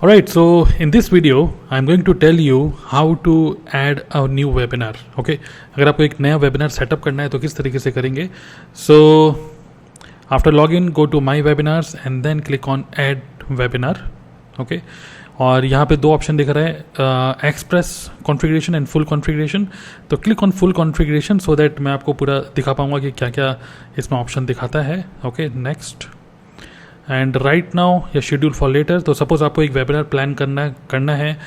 Alright, so in this video, I'm going to tell you how to add a new webinar. Okay, अगर आपको एक नया webinar setup करना है तो किस तरीके से करेंगे. So after login, go to my webinars and then click on add webinar. Okay, और यहाँ पे दो ऑप्शन दिख रहा है, express configuration and full configuration. तो click on full configuration so that मैं आपको पूरा दिखा पाऊँगा कि क्या क्या इसमें ऑप्शन दिखाता है. Okay, next. And right now या शेड्यूल फॉर लेटर. तो सपोज आपको एक वेबिनार प्लान करना है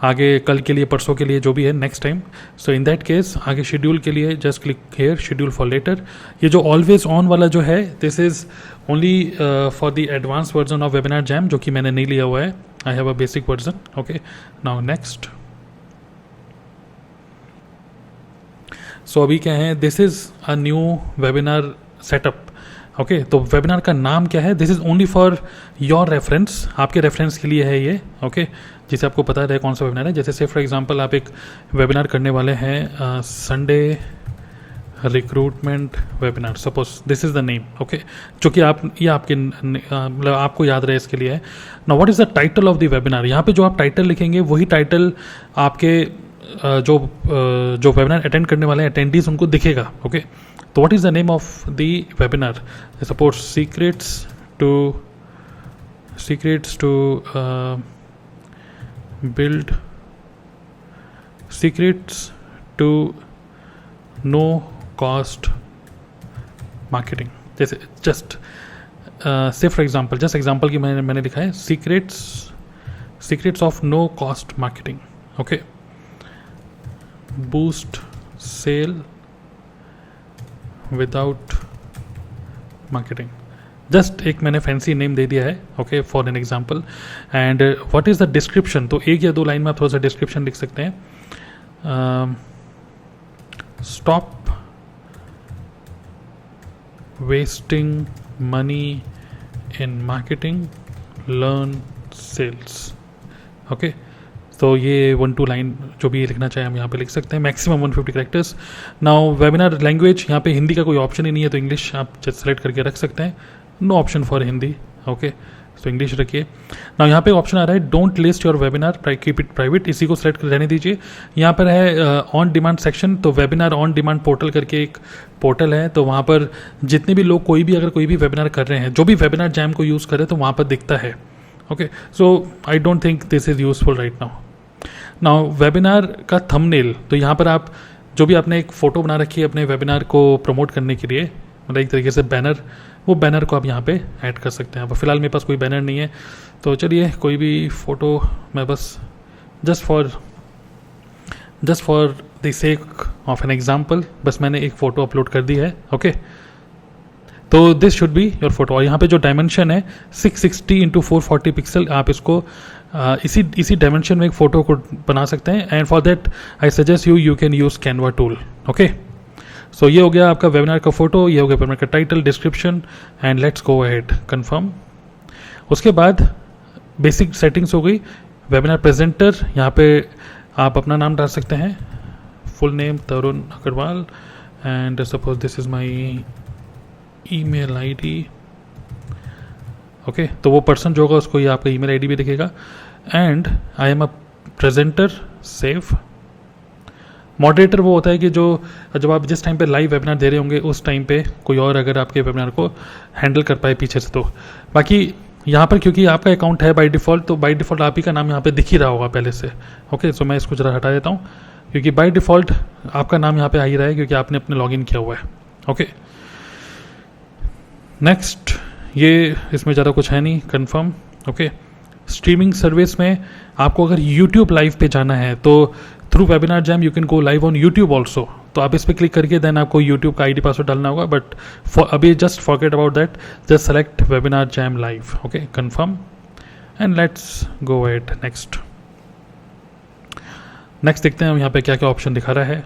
आगे, कल के लिए, परसों के लिए, जो भी है, next time. So in that case आगे शेड्यूल के लिए just click here schedule for later. ये जो ऑलवेज ऑन वाला जो है, this is only for the advance version of webinar jam, जो कि मैंने नहीं लिया हुआ है. I have a basic version. Okay, now next. So अभी क्या है, this is a new webinar setup. Okay, तो वेबिनार का नाम क्या है, this is only for your reference, आपके रेफरेंस के लिए है ये. ओके, जिसे आपको पता रहे कौन सा वेबिनार है. जैसे से फॉर एग्जांपल आप एक वेबिनार करने वाले हैं Sunday recruitment webinar, suppose this is the name. Okay, जो कि आप ये आपके मतलब आपको याद रहे इसके लिए है. Now what is the title of the webinar. यहाँ पे जो आप टाइटल लिखेंगे वही टाइटल आपके जो वेबिनार अटेंड करने वाले अटेंडीज उनको दिखेगा. ओके, तो what is the name of the webinar. Suppose secrets to build secrets to no cost marketing. जैसे जस्ट से फॉर एग्जांपल, जस्ट एग्जांपल की मैंने लिखा है secrets of no cost marketing. Okay, boost sale without marketing. Just एक मैंने fancy name दे दिया है. Okay, for an example. And what is the description. तो एक या दो लाइन में आप थोड़ा सा डिस्क्रिप्शन लिख सकते हैं. Stop wasting money in marketing, learn sales. Okay, तो ये 1-2 लाइन जो भी लिखना चाहे हम यहाँ पे लिख सकते हैं. Maximum 150 characters. Now webinar language, यहाँ पे हिंदी का कोई ऑप्शन ही नहीं है, तो इंग्लिश आप जस्ट सेलेक्ट करके रख सकते हैं. No option for Hindi. Okay, तो इंग्लिश रखिए. नाउ यहाँ पे ऑप्शन आ रहा है don't list your webinar, keep it private. इसी को सेलेक्ट कर रहने दीजिए. यहाँ पर है ऑन डिमांड सेक्शन. तो वेबिनार ऑन डिमांड पोर्टल करके एक पोर्टल है, तो वहाँ पर जितने भी लोग अगर कोई भी वेबिनार कर रहे हैं, जो भी वेबिनार जैम को यूज़ करे, तो वहाँ पर दिखता है. Okay, so I don't think this is useful right now. Now webinar का थंबनेल. तो यहाँ पर आप जो भी आपने एक फ़ोटो बना रखी है अपने वेबिनार को प्रमोट करने के लिए, मतलब एक तरीके से बैनर, वो बैनर को आप यहाँ पे ऐड कर सकते हैं. अब फिलहाल मेरे पास कोई बैनर नहीं है, तो चलिए कोई भी फ़ोटो मैं बस just for the sake of an example बस मैंने एक फ़ोटो अपलोड कर दी है. ओके, तो this should be your photo. और यहाँ पे जो डायमेंशन है 660x440 पिक्सल, आप इसको इसी डायमेंशन में एक फ़ोटो को बना सकते हैं. And for that I suggest you can use Canva tool. Okay, so ये हो गया आपका वेबिनार का फोटो, ये हो गया वेबिनार का title, description. And let's go ahead confirm. उसके बाद बेसिक सेटिंग्स हो गई. वेबिनार प्रेजेंटर, यहाँ पे आप अपना नाम डाल सकते हैं, full name Tarun Agarwal. And suppose this is my email ID. Okay, तो वो पर्सन जो होगा उसको ये आपका ईमेल आईडी भी दिखेगा. And I am a presenter, save. Moderator वो होता है कि जब आप जिस टाइम पे लाइव वेबिनार दे रहे होंगे उस टाइम पे कोई और अगर आपके वेबिनार को हैंडल कर पाए पीछे से. तो बाकी यहाँ पर क्योंकि आपका अकाउंट है बाय डिफ़ॉल्ट, तो बाय डिफ़ॉल्ट आप ही का नाम यहाँ पे दिख ही रहा होगा पहले से. ओके, सो मैं इसको ज़रा हटा देता हूँ, क्योंकि बाय डिफ़ॉल्ट आपका नाम यहाँ पे आ ही रहा है क्योंकि आपने अपने लॉगिन किया हुआ है. Okay, next. ये इसमें ज़्यादा कुछ है नहीं, कन्फर्म. ओके, स्ट्रीमिंग सर्विस में आपको अगर यूट्यूब लाइव पे जाना है तो through webinar jam you can go live on YouTube also. तो आप इस पर क्लिक करके देन आपको यूट्यूब का आईडी पासवर्ड डालना होगा. बट अभी just forget about that, just select webinar jam live. Okay, confirm. And let's go at next. Next देखते हैं हम यहाँ पे क्या क्या ऑप्शन दिखा रहा है.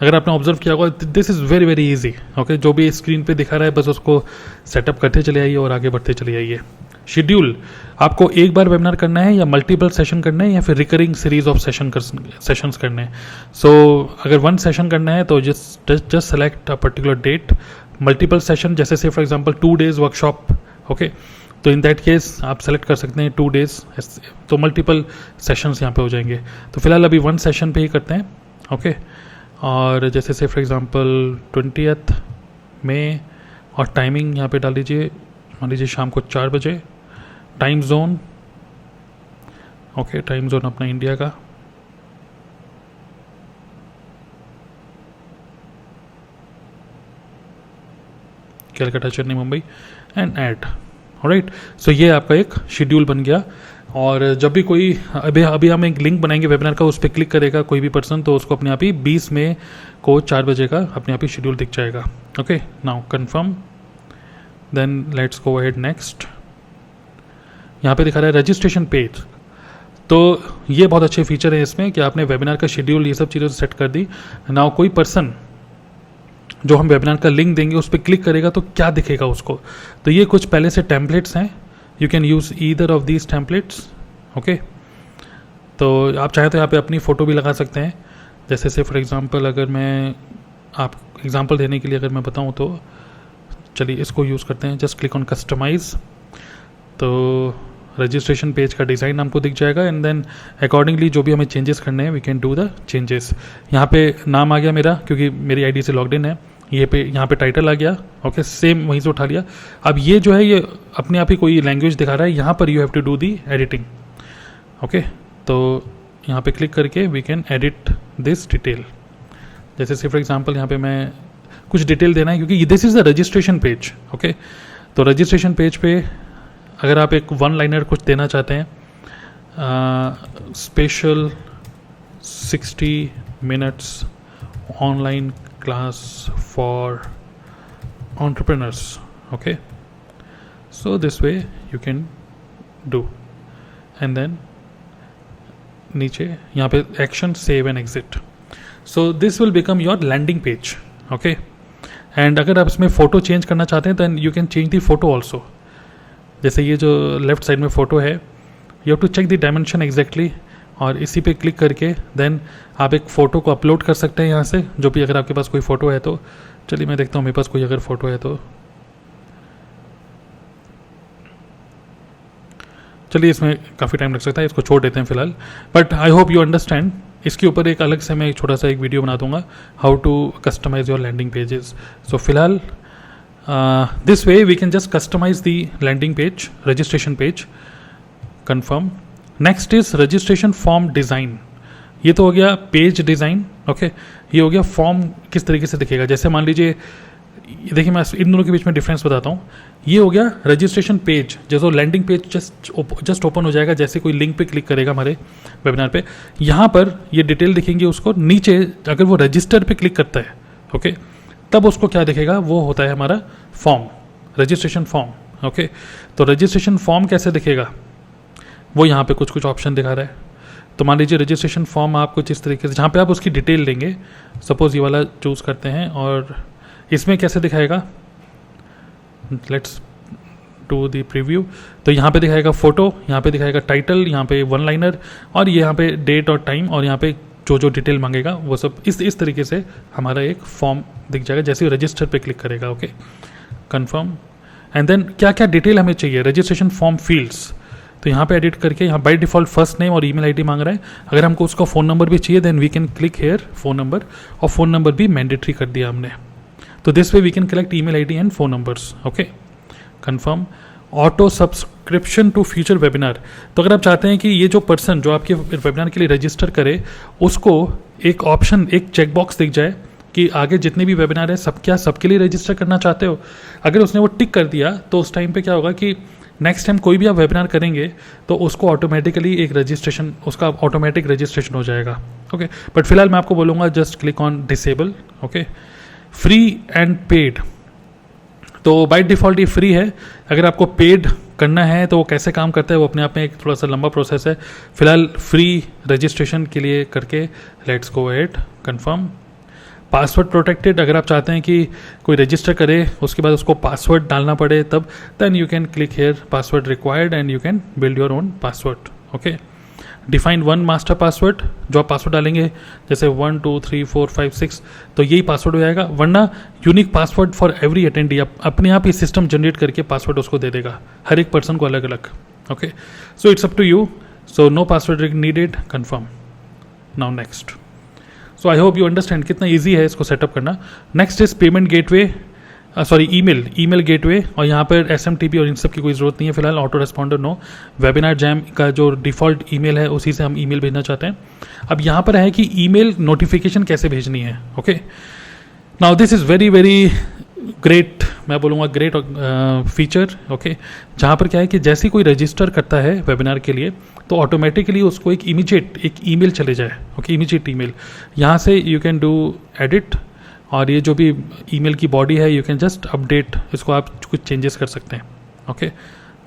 अगर आपने ऑब्जर्व किया होगा, this is very very easy. Okay, जो भी स्क्रीन पे दिखा रहा है बस उसको सेटअप करते चले आइए और आगे बढ़ते चले आइए. शेड्यूल, आपको एक बार वेबिनार करना है या मल्टीपल सेशन करना है या फिर रिकरिंग सीरीज ऑफ सेशंस करने हैं. सो अगर 1 सेशन करना है तो just select a particular date. Multiple session, जैसे से for example 2 days workshop. Okay, तो इन दैट केस आप सेलेक्ट कर सकते हैं 2 days, तो मल्टीपल सेशंस यहाँ पे हो जाएंगे। तो फिलहाल अभी 1 सेशन पे ही करते हैं, ओके। और जैसे से फॉर एग्जांपल 20 मई और टाइमिंग यहाँ पे डाल दीजिए, मान लीजिए शाम को 4 बजे। Time zone, okay, time zone अपना इंडिया का, Calcutta, Chennai, Mumbai and add. Alright, so ये आपका एक शेड्यूल बन गया। और जब भी कोई अभी हम एक लिंक बनाएंगे वेबिनार का, उस पर क्लिक करेगा कोई भी पर्सन, तो उसको अपने आप ही 20 मई को 4 बजे का अपने आप ही शेड्यूल दिख जाएगा। Okay, now confirm, then let's go ahead next. यहाँ पे दिखा रहा है रजिस्ट्रेशन पेज। तो ये बहुत अच्छे फीचर है इसमें कि आपने वेबिनार का शेड्यूल ये सब चीज़ें सेट कर दी। नाउ कोई पर्सन जो हम वेबिनार का लिंक देंगे उस पर क्लिक करेगा तो क्या दिखेगा उसको। तो ये कुछ पहले से टेम्पलेट्स हैं, you can use either of these templates, okay. तो आप चाहें तो यहाँ पे अपनी फ़ोटो भी लगा सकते हैं। जैसे से फॉर एग्जांपल अगर मैं आप एग्जांपल देने के लिए अगर मैं बताऊँ तो चलिए इसको यूज़ करते हैं। जस्ट क्लिक ऑन कस्टमाइज़, तो रजिस्ट्रेशन पेज का डिज़ाइन हमको दिख जाएगा एंड देन अकॉर्डिंगली जो भी हमें चेंजेस करने हैं we can do the changes. यहाँ पे नाम आ गया मेरा क्योंकि मेरी आईडी से लॉग्ड इन है। यहाँ पे टाइटल आ गया, ओके, सेम वहीं से उठा लिया। अब ये जो है ये अपने आप ही कोई लैंग्वेज दिखा रहा है, यहाँ पर you have to do the editing, okay. तो यहाँ पे क्लिक करके we can edit this detail. जैसे से फॉर एग्जांपल यहाँ पे मैं कुछ डिटेल देना है क्योंकि this is the registration page, okay. तो रजिस्ट्रेशन पेज पे अगर आप एक 1 लाइनर कुछ देना चाहते हैं, special 60 minutes online class for entrepreneurs, okay, so this way you can do, and then नीचे यहाँ पे action save and exit. So this will become your landing page, okay. And अगर आप इसमें फ़ोटो चेंज करना चाहते हैं then you can change the photo also. जैसे ये जो लेफ्ट साइड में फ़ोटो है, you have to check the dimension exactly, और इसी पे क्लिक करके देन आप एक फ़ोटो को अपलोड कर सकते हैं यहाँ से, जो भी अगर आपके पास कोई फ़ोटो है तो। चलिए मैं देखता हूँ मेरे पास कोई अगर फ़ोटो है तो, चलिए इसमें काफ़ी टाइम लग सकता है, इसको छोड़ देते हैं फिलहाल। But I hope you understand, इसके ऊपर एक अलग से मैं एक छोटा सा एक वीडियो बना दूंगा, how to customise your landing pages. So फिलहाल this way we can just customise the landing page, registration page, confirm. Next is registration form design. ये तो हो गया पेज डिज़ाइन, ओके। ये हो गया फॉर्म किस तरीके से दिखेगा। जैसे मान लीजिए, देखिए मैं इन दोनों के बीच में डिफरेंस बताता हूँ। ये हो गया रजिस्ट्रेशन पेज, जैसे लैंडिंग पेज जस्ट ओपन हो जाएगा जैसे कोई लिंक पे क्लिक करेगा हमारे वेबिनार पे, यहाँ पर ये डिटेल दिखेंगे उसको। नीचे अगर वो रजिस्टर पे क्लिक करता है, ओके, तब उसको क्या दिखेगा, वो होता है हमारा फॉर्म, रजिस्ट्रेशन फॉर्म, ओके। तो रजिस्ट्रेशन फॉर्म कैसे दिखेगा, वो यहाँ पे कुछ कुछ ऑप्शन दिखा रहा है। तो मान लीजिए रजिस्ट्रेशन फॉर्म आप कुछ इस तरीके से, जहाँ पे आप उसकी डिटेल देंगे, सपोज ये वाला चूज़ करते हैं, और इसमें कैसे दिखाएगा, लेट्स डू दी प्रीव्यू। तो यहाँ पे दिखाएगा फ़ोटो, यहाँ पे दिखाएगा टाइटल, यहाँ पे 1 लाइनर, और यहाँ पे डेट और टाइम, और यहाँ पे जो जो डिटेल मांगेगा वो सब इस तरीके से हमारा एक फॉर्म दिख जाएगा जैसे ही रजिस्टर पे क्लिक करेगा, ओके, कंफर्म। एंड देन क्या क्या डिटेल हमें चाहिए, रजिस्ट्रेशन फॉर्म फील्ड्स। तो यहाँ पे एडिट करके यहाँ बाय डिफ़ॉल्ट फर्स्ट नेम और ईमेल आईडी मांग रहा है। अगर हमको उसका फ़ोन नंबर भी चाहिए then we can click here phone number, और फ़ोन नंबर भी मैंडेटरी कर दिया हमने। तो this way we can collect email ID and phone numbers, okay, confirm. Auto subscription to future webinar. तो अगर आप चाहते हैं कि ये जो पर्सन जो आपके वेबिनार के लिए रजिस्टर करे, उसको एक ऑप्शन, एक चेकबॉक्स दिख जाए कि आगे जितने भी वेबिनार है सबके लिए रजिस्टर करना चाहते हो। अगर उसने वो टिक कर दिया तो उस टाइम पे क्या होगा कि नेक्स्ट टाइम कोई भी आप वेबिनार करेंगे तो उसको ऑटोमेटिकली एक रजिस्ट्रेशन, उसका ऑटोमेटिक रजिस्ट्रेशन हो जाएगा, ओके। बट फिलहाल मैं आपको बोलूँगा just click on disable, okay. Free and paid, तो बाय डिफ़ॉल्ट ये फ्री है। अगर आपको पेड करना है तो वो कैसे काम करता है वो अपने आप में एक थोड़ा सा लंबा प्रोसेस है। फिलहाल फ्री रजिस्ट्रेशन के लिए करके let's go ahead, confirm. Password protected, अगर आप चाहते हैं कि कोई रजिस्टर करे उसके बाद उसको पासवर्ड डालना पड़े तब, then you can click here password required and you can build your own password, okay. Define one master password, जो आप पासवर्ड डालेंगे जैसे 1 2 3 4 5 6 तो यही पासवर्ड हो जाएगा, वरना unique password for every attendee, अपने आप ही सिस्टम जनरेट करके पासवर्ड उसको दे देगा, हर एक पर्सन को अलग अलग। Okay, so it's up to you, so no password needed, confirm. Now next, so I hope you understand कितना ईजी है इसको सेटअप करना। Next is payment gateway, sorry email gateway, और यहाँ पर SMTP और इन सब की कोई ज़रूरत नहीं है फिलहाल, auto responder no. Webinar jam का जो डिफ़ॉल्ट ईमेल है उसी से हम ईमेल भेजना चाहते हैं। अब यहाँ पर है कि ईमेल नोटिफिकेशन कैसे भेजनी है। Okay, now this is very very great, मैं बोलूँगा ग्रेट फीचर। ओके, जहाँ पर क्या है कि जैसे कोई रजिस्टर करता है वेबिनार के लिए तो ऑटोमेटिकली उसको एक ईमेल चले जाए। ओके, इमीडिएट ईमेल, यहाँ से यू कैन डू एडिट, और ये जो भी ईमेल की बॉडी है यू कैन जस्ट अपडेट, इसको आप कुछ चेंजेस कर सकते हैं। ओके,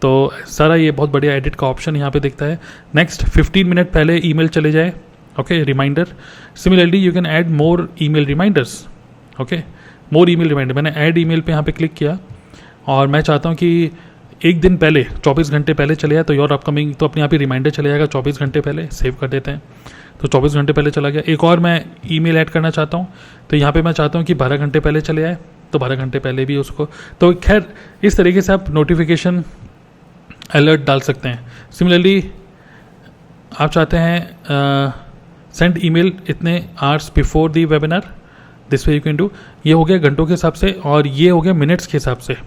तो सारा ये बहुत बढ़िया एडिट का ऑप्शन यहाँ पे दिखता है। नेक्स्ट 15 मिनट पहले ईमेल चले जाए। Okay, reminder, similarly you can add more email reminders. Okay, more email reminder, मैंने ऐड ईमेल पे यहाँ पे क्लिक किया और मैं चाहता हूँ कि एक दिन पहले 24 घंटे पहले चले जाए, तो योर अपकमिंग, तो अपने आप ही रिमाइंडर चले जाएगा 24 घंटे पहले, सेव कर देते हैं तो 24 घंटे पहले चला गया। एक और मैं ईमेल ऐड करना चाहता हूँ, तो यहाँ पे मैं चाहता हूँ कि 12 घंटे पहले चले आए, तो 12 घंटे पहले भी उसको, तो खैर इस तरीके से आप नोटिफिकेशन अलर्ट डाल सकते हैं। सिमिलरली आप चाहते हैं सेंड ईमेल इतने hours before the webinar, this way you can do. ये हो गया घंटों के हिसाब से, और ये हो गया मिनट्स के हिसाब से।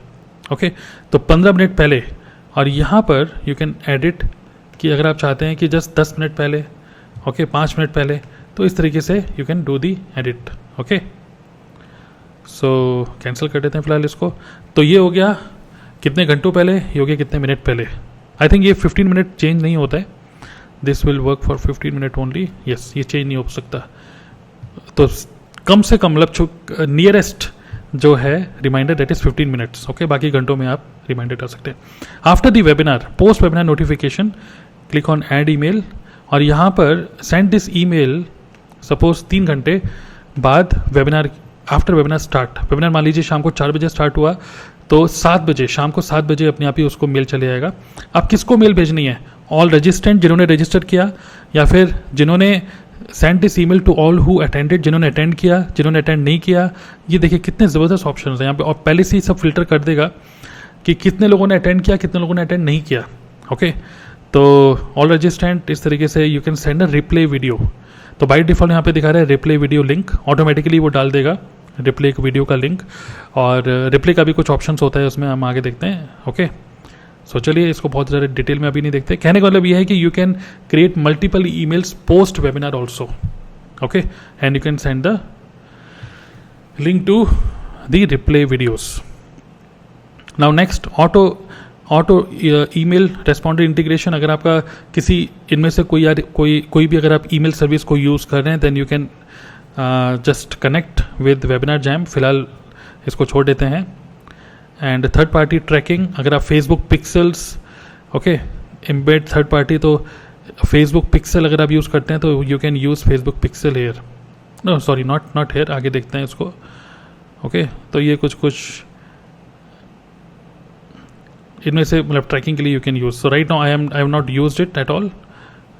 ओके, तो 15 मिनट पहले, और यहाँ पर यू कैन एडिट कि अगर आप चाहते हैं कि जस्ट 10 मिनट पहले, ओके 5 मिनट पहले, तो इस तरीके से you can do the edit. Okay, so cancel कर देते हैं फिलहाल इसको। तो ये हो गया कितने घंटों पहले, ये हो गया कितने मिनट पहले। आई थिंक ये 15 मिनट चेंज नहीं होता है, this will work for 15 minute only. Yes, ये चेंज नहीं हो सकता, तो कम से कम मतलब नियरेस्ट जो है reminder that is 15 minutes. Okay, बाकी घंटों में आप रिमाइंडर कर सकते हैं। After the webinar, post webinar notification, click on add email, और यहाँ पर सेंड दिस ईमेल सपोज 3 घंटे बाद webinar, after webinar start. Webinar मान लीजिए शाम को 4 बजे स्टार्ट हुआ, तो 7 बजे, शाम को 7 बजे अपने आप ही उसको मेल चले जाएगा। अब किसको मेल भेजनी है? ऑल रजिस्ट्रेंट जिन्होंने रजिस्टर किया, या फिर जिन्होंने send this email to all who attended, जिन्होंने अटेंड किया, जिन्होंने अटेंड नहीं किया। ये देखिए कितने ज़बरदस्त ऑप्शन हैं यहाँ पे, और पहले से ही सब फिल्टर कर देगा कि कितने लोगों ने अटेंड किया, कितने लोगों ने अटेंड नहीं किया। ओके, तो ऑल रजिस्ट्रेंट, इस तरीके से you can send a replay video. तो बाय डिफॉल्ट यहाँ पे दिखा रहा है रिप्ले वीडियो लिंक, ऑटोमेटिकली वो डाल देगा रिप्ले एक वीडियो का लिंक, और रिप्ले का भी कुछ ऑप्शंस होता है उसमें, हम आगे देखते हैं। ओके, सो चलिए इसको बहुत ज़्यादा डिटेल में अभी नहीं देखते। कहने का मतलब ये है कि you can create multiple emails post webinar also. Okay, and you can send the link to the replay videos. Now next, auto email responder integration. अगर आपका किसी इनमें से कोई भी अगर आप ईमेल सर्विस को यूज़ कर रहे हैं, then you can just connect with webinar jam. फिलहाल इसको छोड़ देते हैं। एंड थर्ड पार्टी ट्रैकिंग, अगर आप Facebook pixels, okay, embed third party, तो फेसबुक पिक्सल अगर आप यूज़ करते हैं तो you can use Facebook pixel here, no sorry not here, आगे देखते हैं इसको। ओके, तो ये कुछ इनमें से मतलब ट्रैकिंग के लिए you can use. So right now I have not used it at all.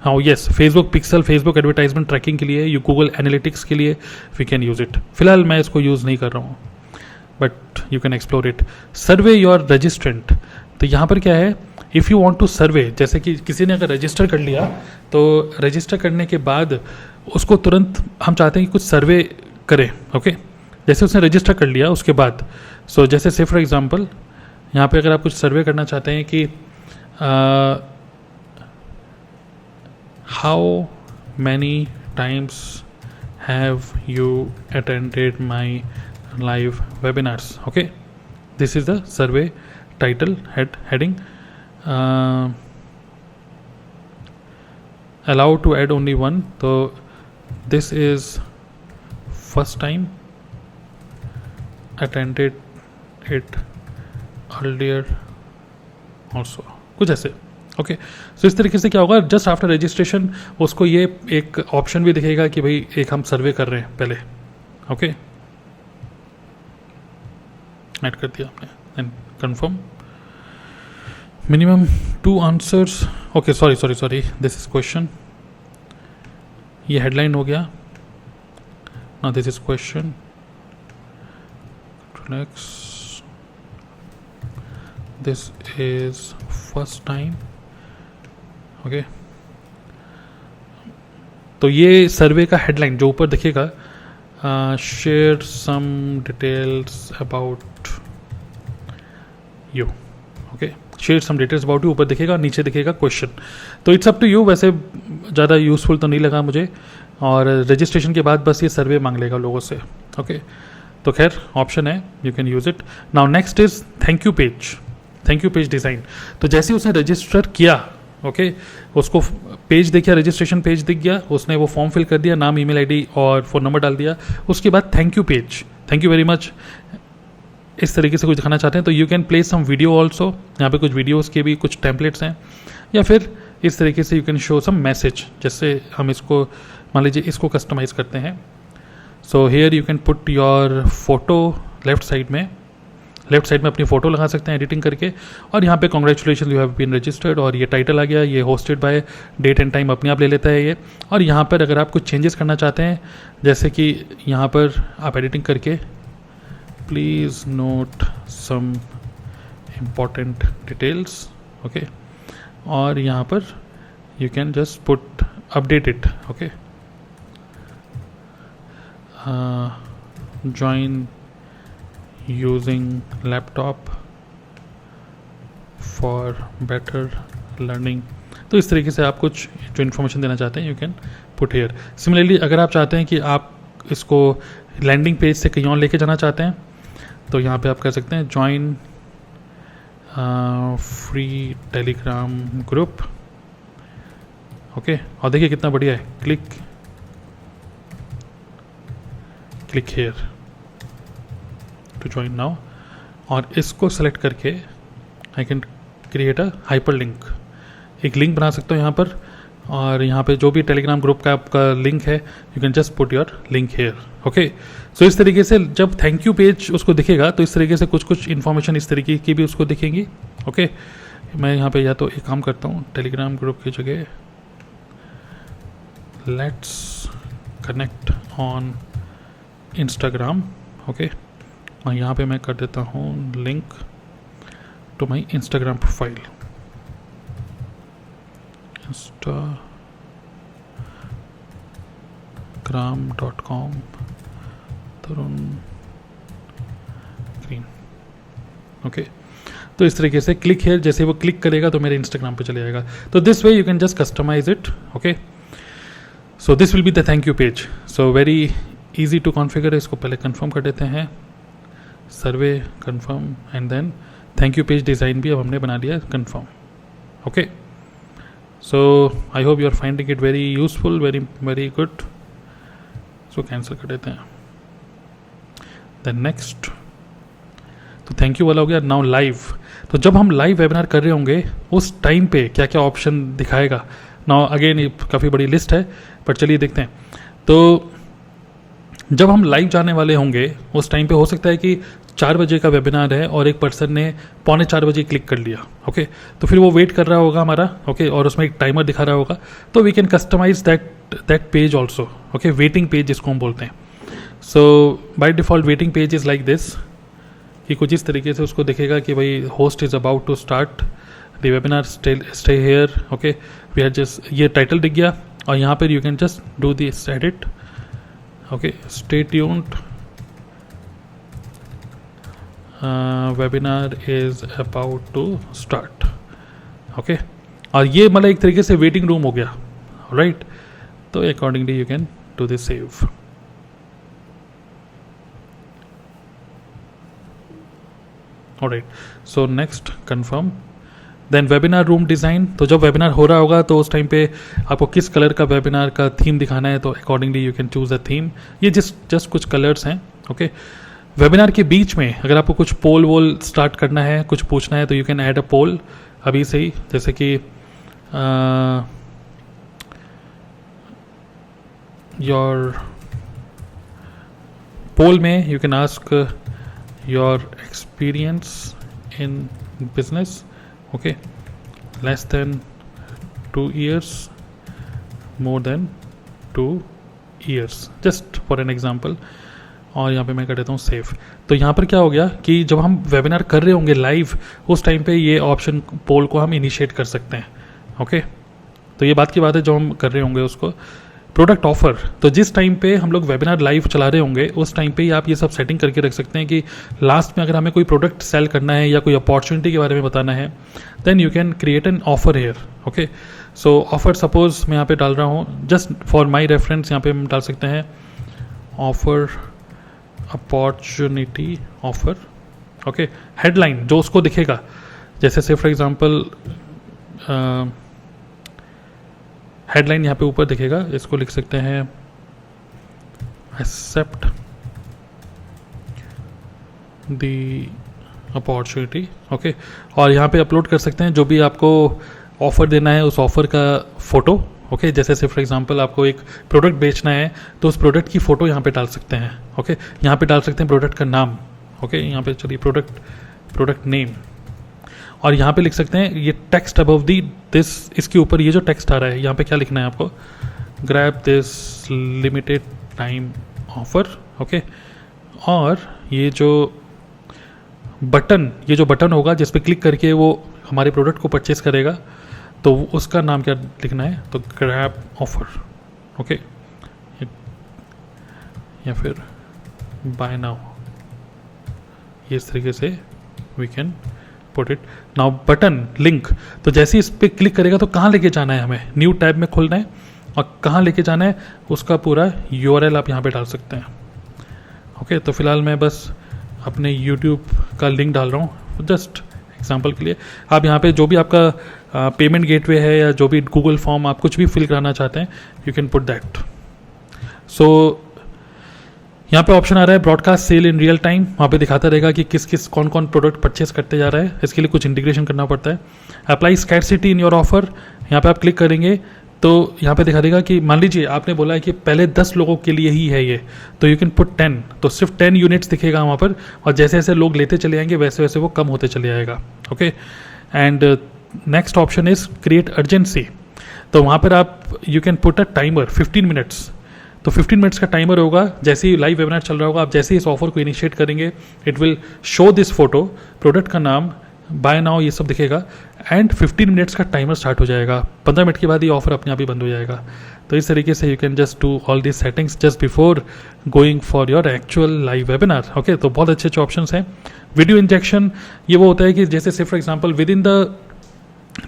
हाँ yes, Facebook pixel Facebook advertisement tracking के लिए, यू गूगल एनालिटिक्स के लिए वी कैन यूज़ इट। फिलहाल मैं इसको यूज़ नहीं कर रहा हूँ, but you can explore it. Survey your registrant, तो यहाँ पर क्या है, इफ़ यू वांट टू सर्वे, जैसे कि किसी ने अगर रजिस्टर कर लिया, तो रजिस्टर करने के बाद उसको तुरंत हम चाहते हैं कि कुछ सर्वे करें। ओके, जैसे उसने रजिस्टर कर लिया उसके बाद, सो जैसे से फॉर एग्जांपल यहाँ पे अगर आप कुछ सर्वे करना चाहते हैं कि how many times have you attended my live webinars. Okay, this is the survey title heading. Allow to add only one, so this is first time attended it earlier also, कुछ ऐसे। ओके, सो इस तरीके से क्या होगा, just after registration उसको ये एक ऑप्शन भी दिखेगा कि भाई एक हम सर्वे कर रहे हैं पहले। ओके, ऐड कर दिया आपने, and confirm. Minimum 2 answers. Okay, sorry, this is question. ये हेडलाइन हो गया. Now this is question. Next, this is first time. Okay, तो ये सर्वे का हेडलाइन जो ऊपर दिखेगा, share some details about you. Okay, share some details about you ऊपर दिखेगा, नीचे दिखेगा क्वेश्चन. तो इट्स अप टू यू. वैसे ज़्यादा यूज़फुल तो नहीं लगा मुझे, और रजिस्ट्रेशन के बाद बस ये सर्वे मांग लेगा लोगों से. ओके, तो खैर ऑप्शन है, you can use it. Now next is thank you page. Thank you page design. तो जैसे उसने रजिस्टर किया, ओके, उसको पेज दिख गया, रजिस्ट्रेशन पेज दिख गया, उसने वो फॉर्म फिल कर दिया, नाम, ईमेल आईडी और फ़ोन नंबर डाल दिया. उसके बाद thank you page, thank you very much, इस तरीके से कुछ दिखाना चाहते हैं तो you can place some video also. यहाँ पे कुछ वीडियोस के भी कुछ टेम्पलेट्स हैं. या फिर इस तरीके से you can show some message. जैसे हम इसको मान लीजिए इसको कस्टमाइज़ करते हैं. So here you can put your photo. Left side में अपनी फ़ोटो लगा सकते हैं एडिटिंग करके. और यहाँ पे congratulation you have been registered, और ये टाइटल आ गया, ये hosted by, date and time अपने आप ले लेता है ये. और यहाँ पर अगर आप कुछ चेंजेस करना चाहते हैं, जैसे कि यहाँ पर आप एडिटिंग करके please note some important details. Okay, और यहाँ पर you can just put update it. Okay, join using laptop for better learning. तो इस तरीके से आप कुछ जो इन्फॉर्मेशन देना चाहते हैं you can put here. Similarly अगर आप चाहते हैं कि आप इसको लैंडिंग पेज से कहीं और लेके जाना चाहते हैं तो यहाँ पे आप कर सकते हैं join free Telegram group. Okay, और देखिए कितना बढ़िया है. Click here to join now. और इसको सेलेक्ट करके I can create a hyperlink लिंक. एक लिंक बना सकता हूँ यहाँ पर, और यहाँ पे जो भी टेलीग्राम ग्रुप का आपका लिंक है you can just put your link here. Okay, so इस तरीके से जब थैंक यू पेज उसको दिखेगा तो इस तरीके से कुछ इन्फॉर्मेशन इस तरीके की भी उसको दिखेंगी. ओके, मैं यहाँ पे या तो एक काम करता हूँ, टेलीग्राम ग्रुप की जगह let's connect on Instagram. Okay, और यहाँ पे मैं कर देता हूँ link to my Instagram profile. instagram.com Tarun green. Okay, तो इस तरीके से क्लिक हेयर, जैसे वो क्लिक करेगा तो मेरे इंस्टाग्राम पे चले जाएगा. तो this way you can just customise it. Okay, so this will be the thank you page. So very easy to configure. इसको पहले कंफर्म कर देते हैं, survey confirm, and then thank you page design भी अब हमने बना लिया confirm. Okay, so I hope you are finding it very useful, very good. So cancel कर देते हैं. देन नेक्स्ट, तो थैंक यू वाला हो गया. Now live. तो जब हम लाइव वेबिनार कर रहे होंगे उस टाइम पे क्या क्या ऑप्शन दिखाएगा. नाउ अगेन ये काफ़ी बड़ी लिस्ट है, पर चलिए देखते हैं. तो जब हम लाइव जाने वाले होंगे उस टाइम पे हो सकता है कि 4 बजे का वेबिनार है और एक पर्सन ने 3:45 बजे क्लिक कर लिया. ओके, तो फिर वो वेट कर रहा होगा हमारा. ओके, और उसमें एक टाइमर दिखा रहा होगा. तो we can customise that page also. Okay, waiting page जिसको हम बोलते हैं. So by default waiting page is like this, कि कुछ इस तरीके से उसको दिखेगा कि भाई host is about to start the webinar, stay here. Okay, we are just, ये टाइटल दिख गया, और यहाँ पर you can just do this edit. Okay, stay tuned. Webinar is about to start. Okay, और ये मतलब एक तरीके से वेटिंग रूम हो गया. राइट, तो accordingly you can do this save. Alright, so next confirm. Then webinar room design. तो जब वेबिनार हो रहा होगा तो उस टाइम पे आपको किस कलर का वेबिनार का थीम दिखाना है, तो accordingly you can choose a theme. ये जस्ट कुछ कलर्स हैं. ओके, वेबिनार के बीच में अगर आपको कुछ पोल वोल स्टार्ट करना है, कुछ पूछना है, तो यू कैन ऐड अ पोल अभी से ही. जैसे कि योर पोल में you can ask your experience in business. Okay, less than 2 years, more than 2 years, just for an example. और यहाँ पे मैं कर देता हूँ सेव। तो यहाँ पर क्या हो गया कि जब हम वेबिनार कर रहे होंगे लाइव, उस टाइम पे ये ऑप्शन पोल को हम इनिशिएट कर सकते हैं। ओके, तो ये बात की बात है जो हम कर रहे होंगे उसको। प्रोडक्ट ऑफर, तो जिस टाइम पे हम लोग वेबिनार लाइव चला रहे होंगे उस टाइम पे ही आप ये सब सेटिंग करके रख सकते हैं कि लास्ट में अगर हमें कोई प्रोडक्ट सेल करना है या कोई अपॉर्चुनिटी के बारे में बताना है, then you can create an offer here. Okay, so offer suppose मैं यहाँ पे डाल रहा हूँ, जस्ट फॉर माई रेफरेंस यहाँ पे हम डाल सकते हैं offer opportunity offer. Okay, headline जो उसको दिखेगा, जैसे से फॉर एग्जांपल हेडलाइन यहाँ पे ऊपर दिखेगा, इसको लिख सकते हैं एक्सेप्ट द अपॉर्चुनिटी। ओके, और यहाँ पे अपलोड कर सकते हैं जो भी आपको ऑफ़र देना है उस ऑफ़र का फ़ोटो। ओके, जैसे से फॉर एग्जांपल आपको एक प्रोडक्ट बेचना है तो उस प्रोडक्ट की फ़ोटो यहाँ पे डाल सकते हैं। ओके, यहाँ पे डाल सकते हैं प्रोडक्ट का नाम। ओके, यहाँ पे चलिए प्रोडक्ट नेम, और यहाँ पे लिख सकते हैं ये टेक्स्ट अबव दी दिस, इसके ऊपर ये जो टेक्स्ट आ रहा है यहाँ पे क्या लिखना है आपको, grab this limited time offer. Okay, और ये जो बटन होगा जिस पे क्लिक करके वो हमारे प्रोडक्ट को परचेस करेगा, तो उसका नाम क्या लिखना है, तो ग्रैब ऑफर। ओके, या फिर बाय नाउ, इस तरीके से we can put it. Now button link, तो जैसे इस पर क्लिक करेगा तो कहाँ लेके जाना है, हमें न्यू टैब में खोलना है और कहाँ लेके जाना है उसका पूरा URL आप यहाँ पे डाल सकते हैं। ओके, तो फिलहाल मैं बस अपने YouTube का लिंक डाल रहा हूँ जस्ट एग्जांपल के लिए। आप यहाँ पे जो भी आपका पेमेंट गेटवे है या जो भी गूगल फॉर्म आप कुछ भी फिल कराना चाहते हैं, you can put that. So यहाँ पे ऑप्शन आ रहा है broadcast sale in real time, वहाँ पे दिखाता रहेगा कि किस कौन कौन प्रोडक्ट परचेस करते जा रहा है। इसके लिए कुछ इंटीग्रेशन करना पड़ता है। Apply scarcity in your offer, यहाँ पे आप क्लिक करेंगे तो यहाँ पे दिखा देगा कि मान लीजिए आपने बोला है कि पहले 10 लोगों के लिए ही है ये, तो यू कैन पुट 10, तो सिर्फ 10 यूनिट्स दिखेगा वहाँ पर, और जैसे जैसे लोग लेते चले जाएंगे वैसे वैसे वो कम होते चले जाएगा। Okay, and next option is create urgency, तो वहाँ पर आप you can put a timer 15 minutes, तो 15 मिनट्स का टाइमर होगा। जैसे ही लाइव वेबिनार चल रहा होगा, आप जैसे ही इस ऑफर को इनिशिएट करेंगे, it will show this photo, product का नाम, बाय नाउ, ये सब दिखेगा, एंड 15 मिनट्स का टाइमर स्टार्ट हो जाएगा। 15 मिनट के बाद ये ऑफर अपने आप ही बंद हो जाएगा। तो इस तरीके से you can just do all this settings just before going for your actual live webinar. Okay, तो बहुत अच्छे अच्छे ऑप्शन हैं। वीडियो इंजेक्शन, ये वो होता है कि जैसे से for example with in the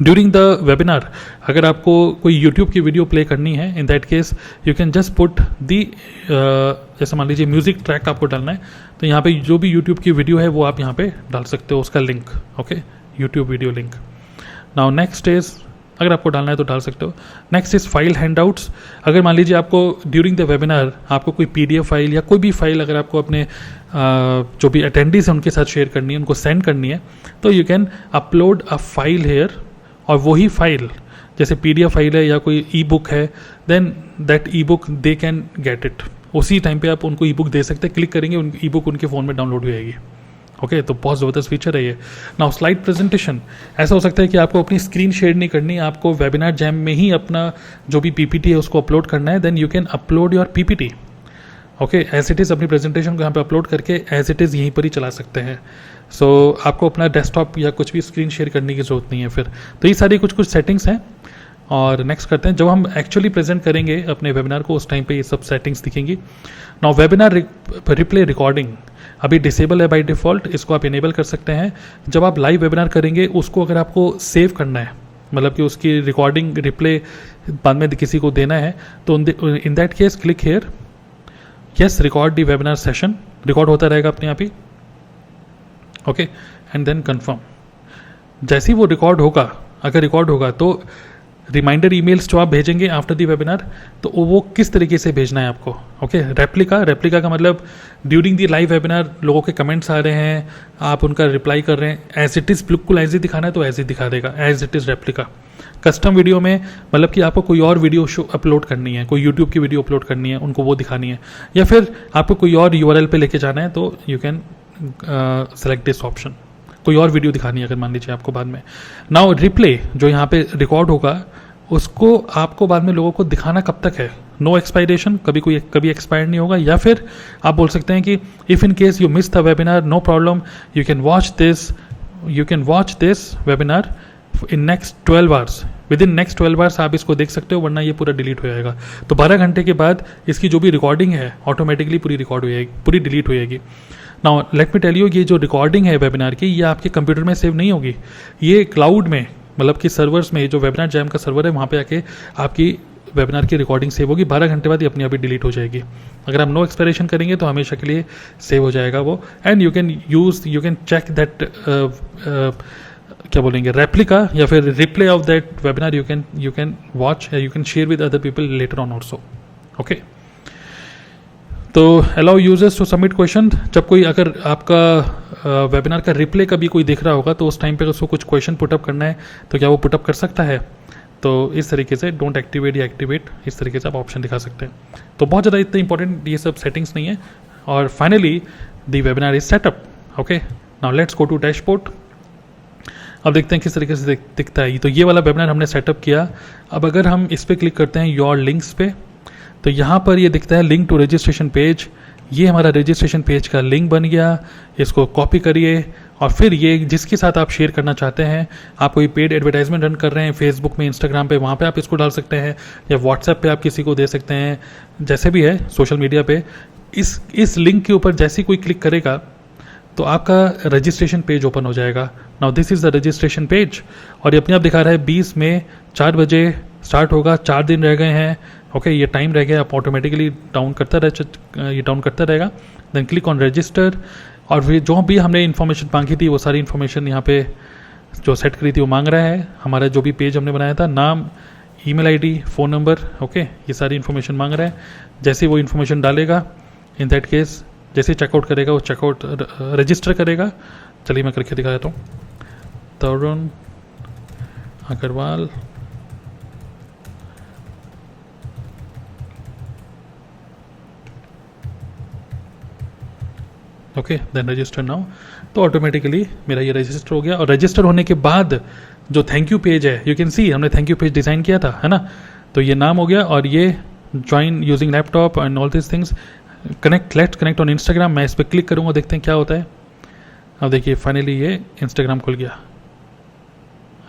during the webinar अगर आपको कोई यूट्यूब की वीडियो प्ले करनी है, इन that case you can just put the, जैसे मान लीजिए म्यूजिक ट्रैक आपको डालना है, तो यहाँ पे जो भी यूट्यूब की वीडियो है वो आप यहाँ पे डाल सकते हो उसका link. Okay, YouTube video link. Now next is, अगर आपको डालना है तो डाल सकते हो। नेक्स्ट इज फाइल हैंडआउट्स, अगर मान लीजिए आपको ड्यूरिंग द वेबिनार आपको कोई PDF फाइल या कोई भी फाइल अगर आपको अपने जो भी अटेंडीज हैं उनके साथ शेयर करनी है, उनको सेंड करनी है, तो you can upload a file hair, और वही फाइल जैसे PDF फाइल है या कोई ई-बुक है, then that ebook they can get it, उसी टाइम पे आप उनको ई-बुक दे सकते हैं, क्लिक करेंगे उन ई-बुक उनके फ़ोन में डाउनलोड हो जाएगी। ओके, तो बहुत ज़बरदस्त फीचर है ये। नाउ स्लाइड प्रेजेंटेशन, ऐसा हो सकता है कि आपको अपनी स्क्रीन शेयर नहीं करनी, आपको वेबिनार जैम में ही अपना जो भी PPT है उसको अपलोड करना है, then you can upload your PPT। Okay, as it is अपनी प्रेजेंटेशन को यहाँ पे अपलोड करके एज इट इज़ यहीं पर ही चला सकते हैं। सो आपको अपना डेस्कटॉप या कुछ भी स्क्रीन शेयर करने की ज़रूरत नहीं है फिर। तो ये सारी कुछ सेटिंग्स हैं। और नेक्स्ट करते हैं, जब हम एक्चुअली प्रेजेंट करेंगे अपने वेबिनार को उस टाइम पे ये सब सेटिंग्स दिखेंगी। नाउ वेबिनार रिप्ले रिकॉर्डिंग अभी डिसेबल है बाय डिफ़ॉल्ट, इसको आप इनेबल कर सकते हैं। जब आप लाइव वेबिनार करेंगे उसको अगर आपको सेव करना है, मतलब कि उसकी रिकॉर्डिंग रिप्ले बाद में किसी को देना है, तो in that case click here, yes record the webinar session, record होता रहेगा अपने आप ही। Okay, and then confirm. जैसे ही वो रिकॉर्ड होगा, अगर रिकॉर्ड होगा तो रिमाइंडर ईमेल्स जो आप भेजेंगे आफ्टर दी वेबिनार, तो वो किस तरीके से भेजना है आपको। ओके, रेप्लिका का मतलब ड्यूरिंग दी लाइव वेबिनार लोगों के कमेंट्स आ रहे हैं, आप उनका रिप्लाई कर रहे हैं, एज इट इज़ बिल्कुल एज ही दिखाना है तो एज ही दिखा देगा, as it is replica. Custom video में मतलब कि आपको कोई और वीडियो शो अपलोड करनी है, कोई यूट्यूब की वीडियो अपलोड करनी है, उनको वो दिखानी है, या फिर आपको कोई और URL पे लेके जाना है, तो you can select this option. कोई और वीडियो दिखानी है अगर मान लीजिए आपको बाद में। नाउ रिप्ले जो यहाँ पे रिकॉर्ड होगा उसको आपको बाद में लोगों को दिखाना कब तक है, नो एक्सपायरेशन, कभी एक्सपायर नहीं होगा। या फिर आप बोल सकते हैं कि if in case you miss the webinar, no problem, you can watch this webinar in next 12 hours, within next 12 hours आप इसको देख सकते हो, वरना ये पूरा डिलीट हो जाएगा। तो 12 घंटे के बाद इसकी जो भी रिकॉर्डिंग है ऑटोमेटिकली पूरी रिकॉर्ड हो जाएगी, पूरी डिलीट हो जाएगी। Now let me tell you, ये जो रिकॉर्डिंग है वेबिनार की, ये आपके कंप्यूटर में सेव नहीं होगी, ये क्लाउड में, मतलब कि सर्वर्स में, जो वेबिनार जैम का सर्वर है वहाँ पे आके आपकी वेबिनार की रिकॉर्डिंग सेव होगी। 12 घंटे बाद ये अपने आप ही डिलीट हो जाएगी। अगर आप नो एक्सपायरेशन करेंगे तो हमेशा के लिए सेव हो जाएगा वो। And you can check that क्या बोलेंगे, रेप्लिका या फिर replay of that webinar you can watch, you can share with other people later on also. Okay, तो allow users to submit question. जब कोई अगर आपका वेबिनार का रिप्ले कभी कोई देख रहा होगा तो उस टाइम पे उसको कुछ क्वेश्चन पुटअप करना है, तो क्या वो पुटअप कर सकता है? तो इस तरीके से डोंट एक्टिवेट या एक्टिवेट, इस तरीके से आप ऑप्शन दिखा सकते हैं। तो बहुत ज़्यादा इतने इंपॉर्टेंट ये सब सेटिंग्स नहीं है। और finally the webinar is setup. Okay, now let's go to dashboard. अब देखते हैं किस तरीके से दिखता है। तो ये वाला वेबिनार हमने सेटअप किया। अब अगर हम इस पर क्लिक करते हैं योर लिंक्स पे, तो यहाँ पर ये दिखता है लिंक टू रजिस्ट्रेशन पेज। ये हमारा रजिस्ट्रेशन पेज का लिंक बन गया। इसको कॉपी करिए और फिर ये जिसके साथ आप शेयर करना चाहते हैं, आप कोई पेड एडवर्टाइजमेंट रन कर रहे हैं फेसबुक में, इंस्टाग्राम पे, वहाँ पे आप इसको डाल सकते हैं, या व्हाट्सएप पे आप किसी को दे सकते हैं, जैसे भी है सोशल मीडिया पे। इस लिंक के ऊपर जैसे कोई क्लिक करेगा तो आपका रजिस्ट्रेशन पेज ओपन हो जाएगा। Now this is the registration page, और ये अपने आप दिखा रहा है 20 मई 4 बजे स्टार्ट होगा, 4 दिन रह गए हैं। ओके, ये टाइम रह गया, आप ऑटोमेटिकली डाउन करता रहेगा। देन क्लिक ऑन रजिस्टर, और फिर जो भी हमने इन्फॉर्मेशन मांगी थी वो सारी इन्फॉर्मेशन यहाँ पे जो सेट करी थी वो मांग रहा है। हमारा जो भी पेज हमने बनाया था, नाम, email ID, phone number, okay, ये सारी इन्फॉर्मेशन मांग रहा है। जैसे वो इन्फॉर्मेशन डालेगा, इन दैट केस जैसे चेकआउट करेगा वो चेकआउट रजिस्टर करेगा। चलिए मैं करके दिखा देता हूँ। Tarun Agarwal, okay, then register now. तो ऑटोमेटिकली मेरा ये रजिस्टर हो गया। और रजिस्टर होने के बाद जो थैंक यू पेज है, यू कैन सी हमने थैंक यू पेज डिज़ाइन किया था, है ना। तो ये नाम हो गया, और ये join using laptop and all this things, let's connect on Instagram. मैं इस पर क्लिक करूँगा, देखते हैं क्या होता है। अब देखिए फाइनली ये इंस्टाग्राम खुल गया,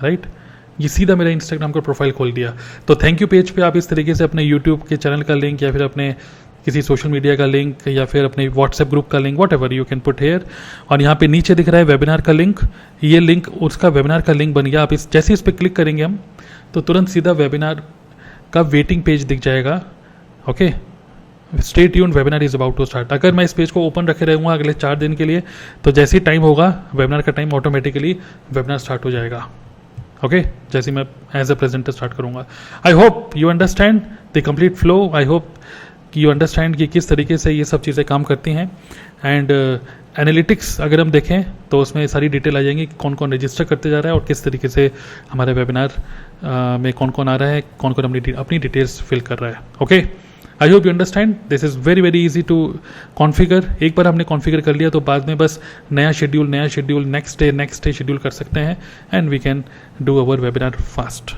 राइट। ये सीधा मेरा इंस्टाग्राम का प्रोफाइल खोल दिया। तो थैंक यू पेज पे आप इस तरीके से अपने यूट्यूब के चैनल का लिंक, या फिर अपने किसी सोशल मीडिया का लिंक, या फिर अपने व्हाट्सएप ग्रुप का link, whatever you can put here. और यहाँ पे नीचे दिख रहा है वेबिनार का लिंक, ये लिंक उसका वेबिनार का लिंक बन गया। आप जैसे इस पर क्लिक करेंगे हम, तो तुरंत सीधा वेबिनार का वेटिंग पेज दिख जाएगा। Okay, stay tuned, webinar is about to start. अगर मैं इस पेज को ओपन रखे रहूँगा अगले 4 दिन के लिए, तो जैसे ही टाइम होगा वेबिनार का टाइम, ऑटोमेटिकली वेबिनार स्टार्ट हो जाएगा। ओके, जैसे मैं एज अ प्रेजेंटर स्टार्ट करूँगा। आई hope you understand the complete flow. I hope कि यू अंडरस्टैंड कि किस तरीके से ये सब चीज़ें काम करती हैं। एंड एनालिटिक्स अगर हम देखें तो उसमें सारी डिटेल आ जाएंगी, कौन कौन रजिस्टर करते जा रहा है और किस तरीके से हमारे वेबिनार में कौन कौन आ रहा है, कौन कौन अपनी डिटेल्स फिल कर रहा है। Okay, I hope you understand. This is very very easy to configure. एक बार हमने कॉन्फ़िगर कर लिया तो बाद में बस नया शेड्यूल नेक्स्ट डे शेड्यूल कर सकते हैं, and we can do our webinar fast.